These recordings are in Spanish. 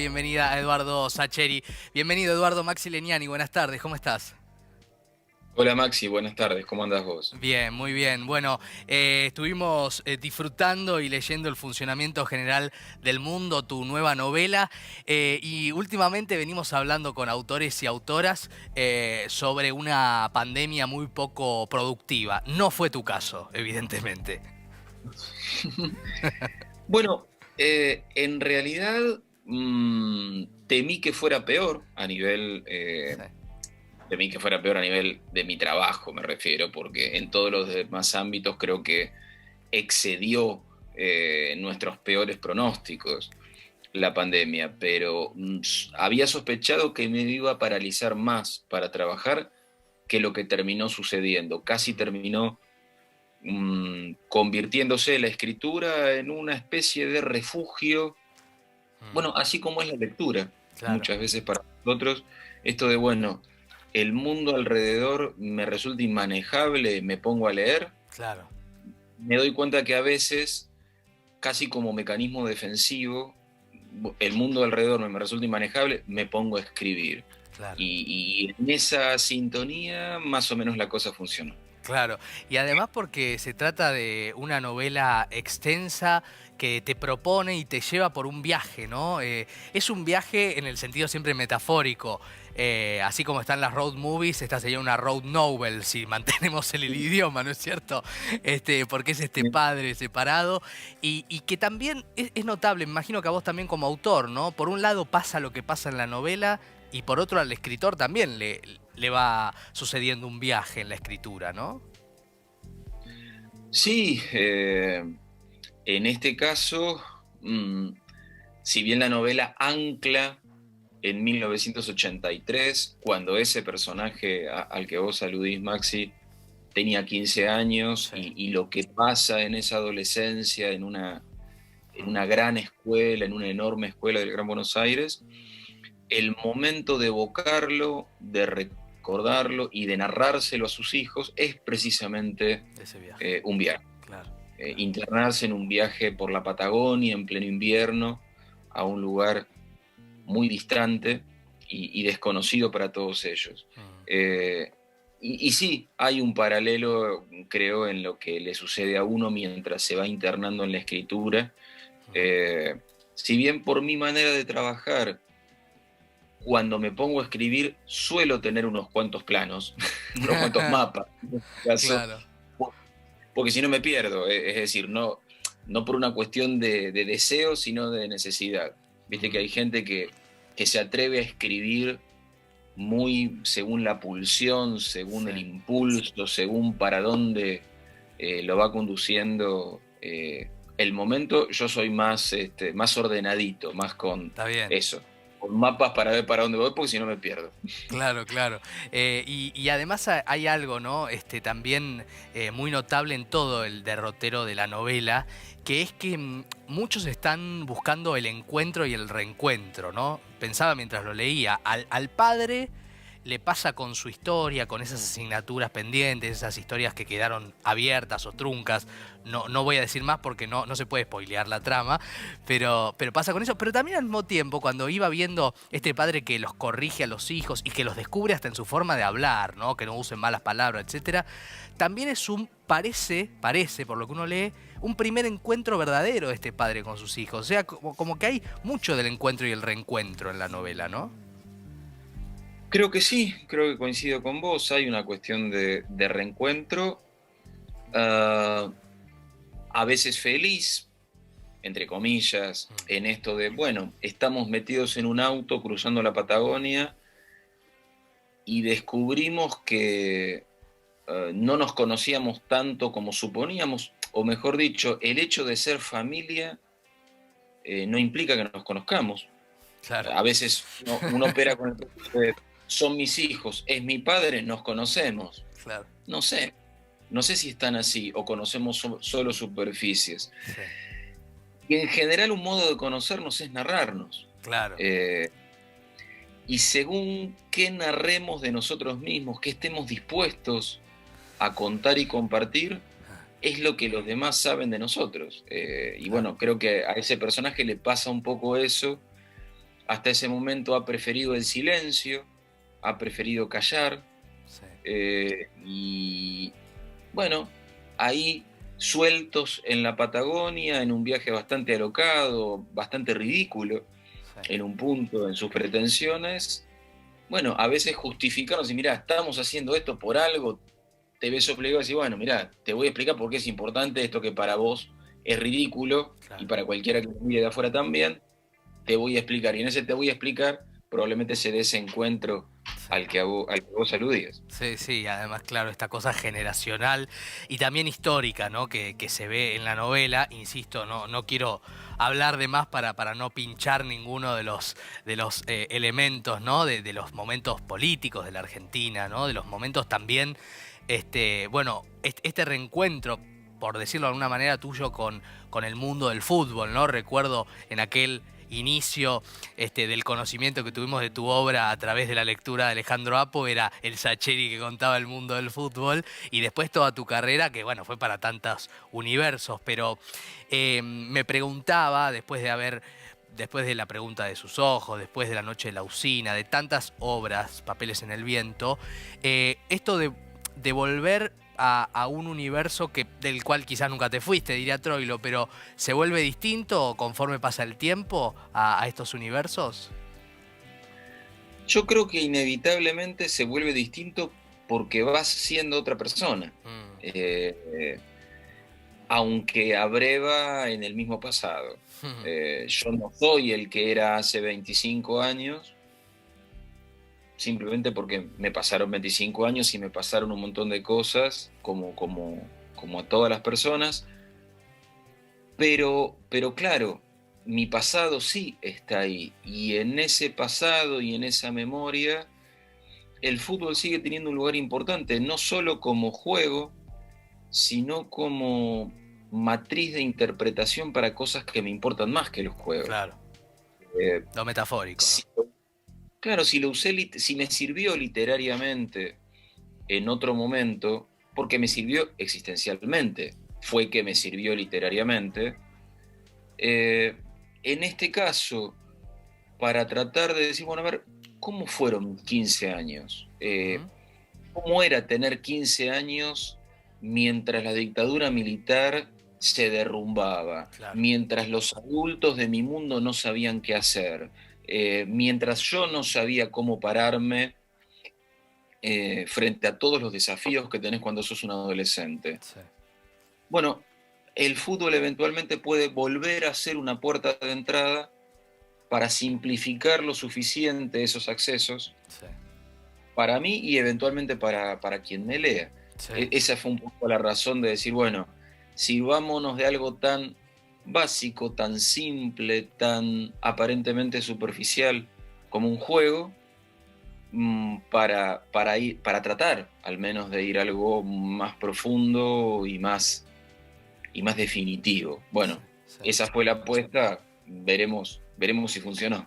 Bienvenida a Eduardo Sacheri. Bienvenido Eduardo Maxi Leniani, buenas tardes, ¿cómo estás? Hola Maxi, buenas tardes, ¿cómo andás vos? Bien, muy bien. Bueno, estuvimos disfrutando y leyendo el funcionamiento general del mundo, tu nueva novela, y últimamente venimos hablando con autores y autoras sobre una pandemia muy poco productiva. No fue tu caso, evidentemente. Bueno, en realidad temí que fuera peor a nivel, Sí. temí que fuera peor a nivel de mi trabajo, me refiero, porque en todos los demás ámbitos creo que excedió nuestros peores pronósticos la pandemia, pero había sospechado que me iba a paralizar más para trabajar que lo que terminó sucediendo. Casi terminó convirtiéndose la escritura en una especie de refugio, Mm, bueno, así como es la lectura, claro, muchas veces para nosotros, esto de, bueno, el mundo alrededor me resulta inmanejable, me pongo a leer, claro, me doy cuenta que a veces, casi como mecanismo defensivo, el mundo alrededor me resulta inmanejable, me pongo a escribir. claro. Y en esa sintonía, más o menos la cosa funcionó. Claro, y además porque se trata de una novela extensa que te propone y te lleva por un viaje, ¿no? Es un viaje en el sentido siempre metafórico. Así como están las road movies, esta sería una road novel, si mantenemos el idioma, ¿no es cierto? Porque es este padre separado y que también es notable, me imagino que a vos también como autor, ¿no? Por un lado pasa lo que pasa en la novela y por otro al escritor también le va sucediendo un viaje en la escritura, ¿no? Sí, en este caso, si bien la novela ancla en 1983, cuando ese personaje al que vos aludís, Maxi, tenía 15 años Sí. y lo que pasa en esa adolescencia en una gran escuela, en una enorme escuela del Gran Buenos Aires, el momento de evocarlo, de recordarlo y de narrárselo a sus hijos es precisamente Ese viaje. un viaje. Claro, claro. Internarse en un viaje por la Patagonia en pleno invierno, a un lugar muy distante y desconocido para todos ellos. Mm, Eh, y sí, hay un paralelo, creo, en lo que le sucede a uno mientras se va internando en la escritura. mm. Eh, si bien por mi manera de trabajar, cuando me pongo a escribir, suelo tener unos cuantos planos, unos cuantos mapas, en este caso, Claro. porque si no me pierdo, es decir, no por una cuestión de deseo, sino de necesidad. Viste que Mm, hay gente que se atreve a escribir muy según la pulsión, según sí. el impulso, según para dónde lo va conduciendo el momento. Yo soy más, más ordenadito, más con Está bien. eso, con mapas para ver para dónde voy, porque si no me pierdo. Claro, claro. Y además hay algo, ¿no? También muy notable en todo el derrotero de la novela, que es que muchos están buscando el encuentro y el reencuentro, ¿no? Pensaba mientras lo leía, al padre le pasa con su historia, con esas asignaturas pendientes, esas historias que quedaron abiertas o truncas. No voy a decir más porque no se puede spoilear la trama, pero pasa con eso. Pero también al mismo tiempo, cuando iba viendo este padre que los corrige a los hijos y que los descubre hasta en su forma de hablar, ¿no? Que no usen malas palabras, etcétera, también es parece, por lo que uno lee, un primer encuentro verdadero de este padre con sus hijos. O sea, como que hay mucho del encuentro y el reencuentro en la novela, ¿no? Creo que sí, creo que coincido con vos. Hay una cuestión de reencuentro, uh, a veces feliz, entre comillas, en esto de, bueno, estamos metidos en un auto cruzando la Patagonia y descubrimos que no nos conocíamos tanto como suponíamos, o mejor dicho, el hecho de ser familia no implica que nos conozcamos. Claro. A veces uno opera con el prejuicio de, son mis hijos, es mi padre, nos conocemos. Claro. No sé, no sé si están así o conocemos solo superficies. Sí. Y en general un modo de conocernos es narrarnos. Claro. Eh, y según qué narremos de nosotros mismos, qué estemos dispuestos a contar y compartir, es lo que los demás saben de nosotros. Y Claro. bueno, creo que a ese personaje le pasa un poco eso, hasta ese momento ha preferido el silencio, ha preferido callar, Sí, y bueno, ahí sueltos en la Patagonia, en un viaje bastante alocado, bastante ridículo, sí. en un punto, en sus pretensiones, bueno, a veces justificarnos y mirá, estamos haciendo esto por algo, te ves obligado a decir, bueno, mirá, te voy a explicar por qué es importante esto que para vos es ridículo y Claro. para cualquiera que lo mire de afuera también, te voy a explicar. Y en ese te voy a explicar probablemente se dé ese encuentro Sí. al que vos aludías. Sí, sí, además, claro, esta cosa generacional y también histórica, ¿no? Que se ve en la novela. Insisto, no quiero hablar de más para no pinchar ninguno de los elementos, ¿no? De los momentos políticos de la Argentina, ¿no? De los momentos también, bueno, este reencuentro, por decirlo de alguna manera, tuyo con el mundo del fútbol, ¿no? Recuerdo en aquel inicio del conocimiento que tuvimos de tu obra a través de la lectura de Alejandro Apo, era el Sacheri que contaba el mundo del fútbol, y después toda tu carrera, que bueno, fue para tantos universos, pero me preguntaba, después de la pregunta de sus ojos, después de La noche de la usina, de tantas obras, Papeles en el viento, esto de volver a un universo del cual quizás nunca te fuiste, diría Troilo, pero ¿se vuelve distinto conforme pasa el tiempo a estos universos? Yo creo que inevitablemente se vuelve distinto porque vas siendo otra persona. Mm. Eh, Aunque abreva en el mismo pasado. Yo no soy el que era hace 25 años, simplemente porque me pasaron 25 años y me pasaron un montón de cosas, como a todas las personas, pero claro, mi pasado sí está ahí, y en ese pasado y en esa memoria, el fútbol sigue teniendo un lugar importante, no solo como juego, sino como matriz de interpretación para cosas que me importan más que los juegos. Claro, Eh, lo metafórico, ¿no? si, claro, si me sirvió literariamente en otro momento, porque me sirvió existencialmente, fue que me sirvió literariamente, eh, en este caso, para tratar de decir, bueno, a ver, ¿cómo fueron mis 15 años? Ujú. ¿Cómo era tener 15 años mientras la dictadura militar se derrumbaba, Claro, mientras los adultos de mi mundo no sabían qué hacer, mientras yo no sabía cómo pararme frente a todos los desafíos que tenés cuando sos un adolescente? sí, Bueno, el fútbol eventualmente puede volver a ser una puerta de entrada para simplificar lo suficiente esos accesos sí, para mí y eventualmente para quien me lea. sí, Esa fue un poco la razón de decir, bueno, sirvámonos de algo tan básico, tan simple, tan aparentemente superficial como un juego, para tratar al menos de ir a algo más profundo y más definitivo. sí, Bueno, sí. esa fue la apuesta, veremos si funcionó.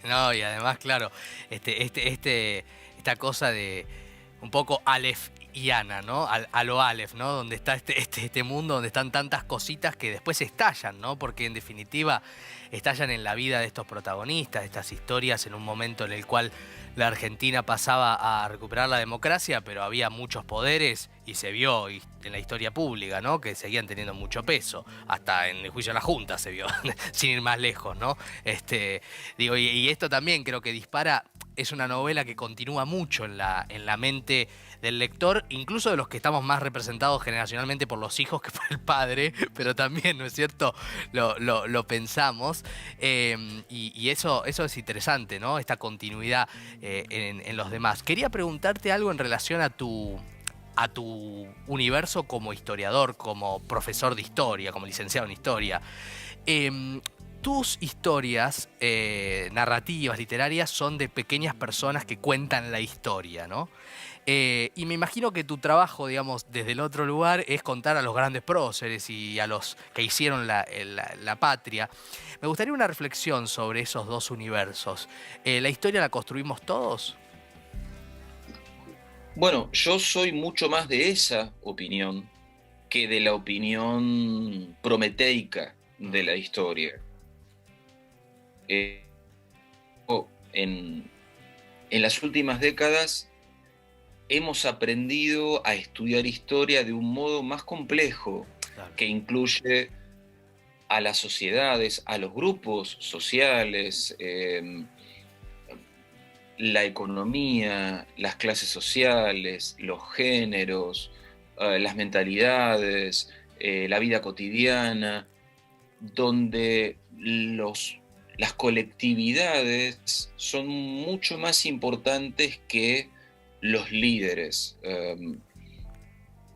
No, y además, claro, esta cosa de un poco Alephiana, ¿no? A lo Aleph, ¿no? Donde está este mundo donde están tantas cositas que después estallan, ¿no? Porque en definitiva estallan en la vida de estos protagonistas, de estas historias en un momento en el cual la Argentina pasaba a recuperar la democracia, pero había muchos poderes y se vio en la historia pública, ¿no? Que seguían teniendo mucho peso. Hasta en el juicio de la Junta se vio, sin ir más lejos, ¿no? Digo, y esto también creo que dispara, es una novela que continúa mucho en la mente del lector, incluso de los que estamos más representados generacionalmente por los hijos que por el padre, pero también, ¿no es cierto? Lo pensamos. Y eso es interesante, ¿no? Esta continuidad en los demás. Quería preguntarte algo en relación a tu universo como historiador, como profesor de historia, como licenciado en historia. Em, Tus historias narrativas, literarias, son de pequeñas personas que cuentan la historia, ¿no? Y me imagino que tu trabajo, digamos, desde el otro lugar es contar a los grandes próceres y a los que hicieron la patria. Me gustaría una reflexión sobre esos dos universos. ¿La historia la construimos todos? Bueno, yo soy mucho más de esa opinión que de la opinión prometeica de Mm, la historia. Eh, en las últimas décadas hemos aprendido a estudiar historia de un modo más complejo, Claro. que incluye a las sociedades, a los grupos sociales, la economía, las clases sociales, los géneros, las mentalidades, la vida cotidiana, donde las colectividades son mucho más importantes que los líderes,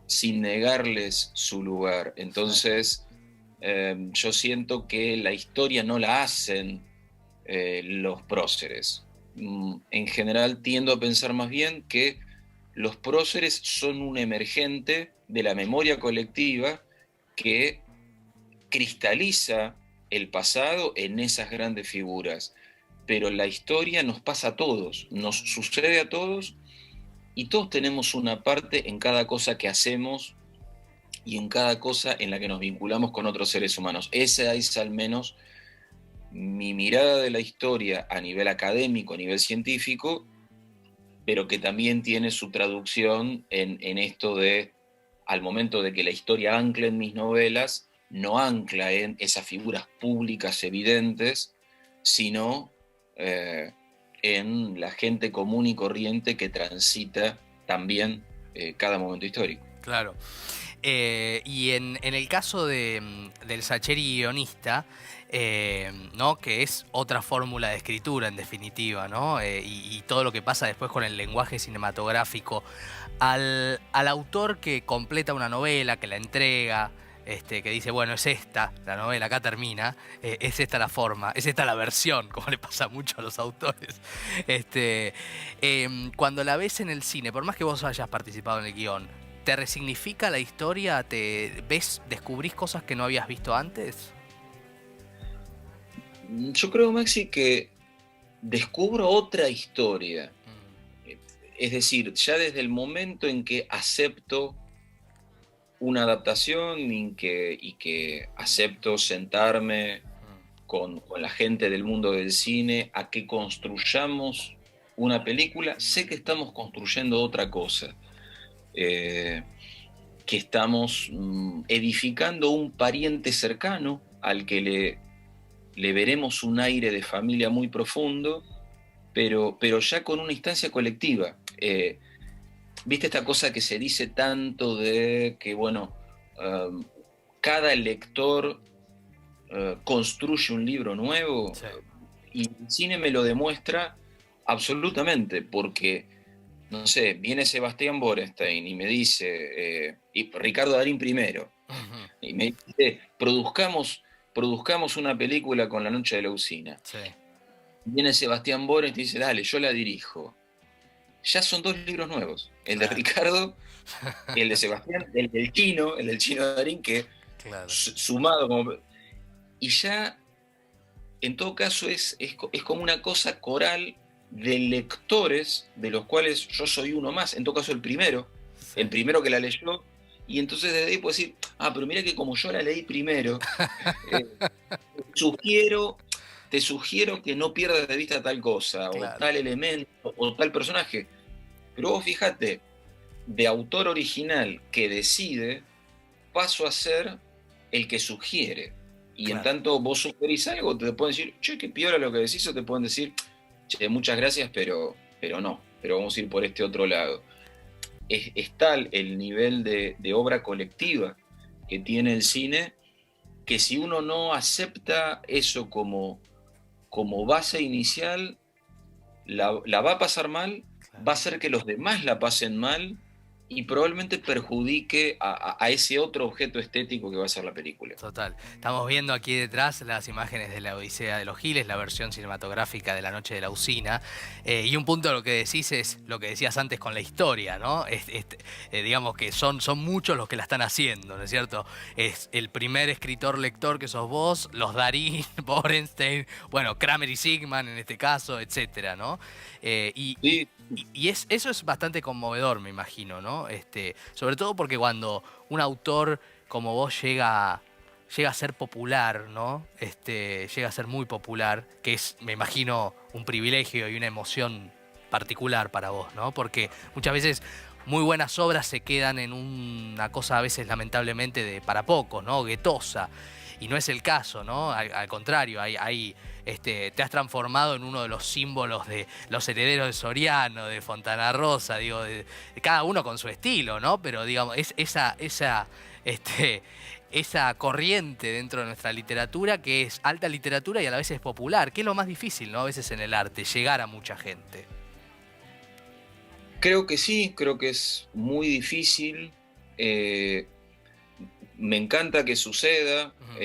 sin negarles su lugar. Entonces, yo siento que la historia no la hacen los próceres. En general tiendo a pensar más bien que los próceres son un emergente de la memoria colectiva que cristaliza el pasado en esas grandes figuras. Pero la historia nos pasa a todos, nos sucede a todos, y todos tenemos una parte en cada cosa que hacemos y en cada cosa en la que nos vinculamos con otros seres humanos. Esa es al menos mi mirada de la historia a nivel académico, a nivel científico, pero que también tiene su traducción en esto de, al momento de que la historia ancla en mis novelas, no ancla en esas figuras públicas evidentes, sino en la gente común y corriente que transita también cada momento histórico. Claro. Y en el caso del Sacheri guionista, ¿no? Que es otra fórmula de escritura en definitiva, ¿no? Y todo lo que pasa después con el lenguaje cinematográfico, al autor que completa una novela, que la entrega, que dice, bueno, es esta la novela, acá termina, es esta la forma, es esta la versión, como le pasa mucho a los autores. Cuando la ves en el cine, por más que vos hayas participado en el guión, ¿te resignifica la historia? ¿Te ves, descubrís cosas que no habías visto antes? Yo creo, Maxi, que descubro otra historia. Es decir, ya desde el momento en que acepto una adaptación y que acepto sentarme con la gente del mundo del cine a que construyamos una película, sé que estamos construyendo otra cosa. Que estamos edificando un pariente cercano al que le veremos un aire de familia muy profundo, pero ya con una instancia colectiva. ¿Viste esta cosa que se dice tanto de que, bueno, cada lector construye un libro nuevo? Sí. Y el cine me lo demuestra absolutamente, porque, no sé, viene Sebastián Borenstein y me dice, y Ricardo Darín primero, y me dice, produzcamos una película con La Noche de la Usina. Sí. Viene Sebastián Borenstein y dice, dale, yo la dirijo. Ya son dos libros nuevos, el de Claro. Ricardo y el de Sebastián, el del Chino Darín, que Claro. sumado como... Y ya, en todo caso, es como una cosa coral de lectores, de los cuales yo soy uno más, en todo caso el primero Sí. que la leyó, y entonces desde ahí puedo decir, pero mira que como yo la leí primero, te sugiero que no pierdas de vista tal cosa, o Claro. tal elemento, o tal personaje. Pero vos fíjate, de autor original que decide, paso a ser el que sugiere. Y en Claro. tanto vos sugerís algo, te pueden decir, che, qué piola lo que decís, o te pueden decir, che, muchas gracias, pero no, pero vamos a ir por este otro lado. Es tal el nivel de obra colectiva que tiene el cine, que si uno no acepta eso como base inicial, la va a pasar mal, Claro. va a hacer que los demás la pasen mal y probablemente perjudique a ese otro objeto estético que va a ser la película. Total. Estamos viendo aquí detrás las imágenes de la Odisea de los Giles, la versión cinematográfica de La Noche de la Usina. Y un punto de lo que decís es lo que decías antes con la historia, ¿no? Digamos que son muchos los que la están haciendo, ¿no es cierto? Es el primer escritor-lector que sos vos, los Darín, Borenstein, bueno, Kramer y Sigman en este caso, etcétera, ¿no? Sí. Eso es bastante conmovedor, me imagino, ¿no? Sobre todo porque cuando un autor como vos llega llega a ser popular, ¿no? Llega a ser muy popular, que es, me imagino, un privilegio y una emoción particular para vos, ¿no? Porque muchas veces muy buenas obras se quedan en una cosa a veces lamentablemente de para pocos, ¿no? Guetosa. Y no es el caso, ¿no? Al contrario, te has transformado en uno de los símbolos de los herederos de Soriano, de Fontana Rosa, digo, de cada uno con su estilo, ¿no? Pero digamos, es esa corriente dentro de nuestra literatura que es alta literatura y a la vez es popular, que es lo más difícil, ¿no? A veces en el arte, llegar a mucha gente. Creo que sí, creo que es muy difícil. eh, Me encanta que suceda, Ujú.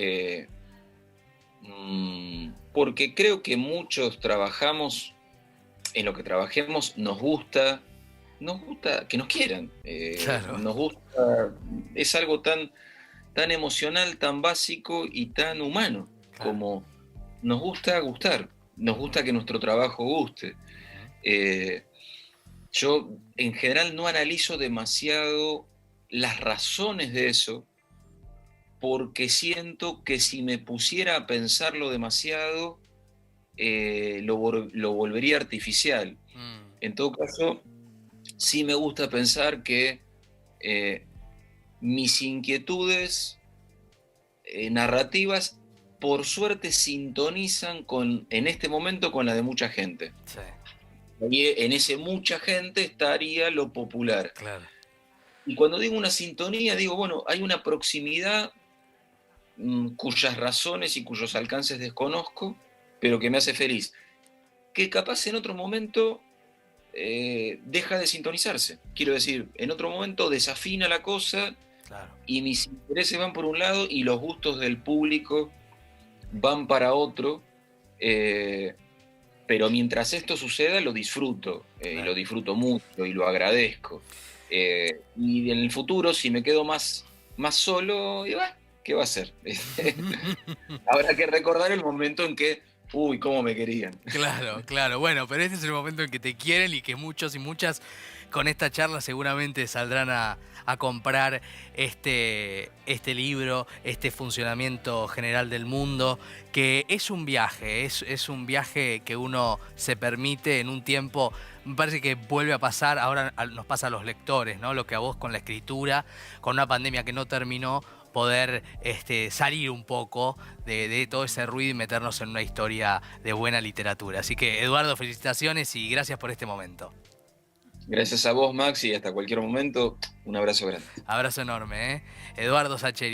porque creo que muchos trabajamos, en lo que trabajemos nos gusta que nos quieran, Claro, nos gusta, es algo tan emocional, tan básico y tan humano, claro. como nos gusta gustar, nos Ujú, gusta que nuestro trabajo guste. ujú. Eh, yo en general no analizo demasiado las razones de eso, porque siento que si me pusiera a pensarlo demasiado, lo volvería artificial. Mm, En todo caso, sí me gusta pensar que eh, mis inquietudes narrativas, por suerte, sintonizan en este momento con la de mucha gente. sí, Y en ese mucha gente estaría lo popular. claro. Y cuando digo una sintonía, digo, bueno, hay una proximidad cuyas razones y cuyos alcances desconozco, pero que me hace feliz. Que capaz en otro momento deja de sintonizarse. Quiero decir, en otro momento desafina la cosa Claro. y mis intereses van por un lado y los gustos del público van para otro. eh, pero mientras esto suceda y lo Claro. disfruto mucho y lo agradezco. Y en el futuro, si me quedo más solo, y va, ¿qué va a ser? Habrá que recordar el momento en que, uy, cómo me querían. Claro, claro. Bueno, pero este es el momento en que te quieren y que muchos y muchas con esta charla seguramente saldrán a comprar este libro, este funcionamiento general del mundo, que es un viaje, es un viaje que uno se permite en un tiempo, me parece que vuelve a pasar, ahora nos pasa a los lectores, ¿no? Lo que a vos con la escritura, con una pandemia que no terminó, poder salir un poco de todo ese ruido y meternos en una historia de buena literatura. Así que, Eduardo, felicitaciones y gracias por este momento. Gracias a vos, Max, y hasta cualquier momento, un abrazo grande. Abrazo enorme, ¿eh? Eduardo Sacheri.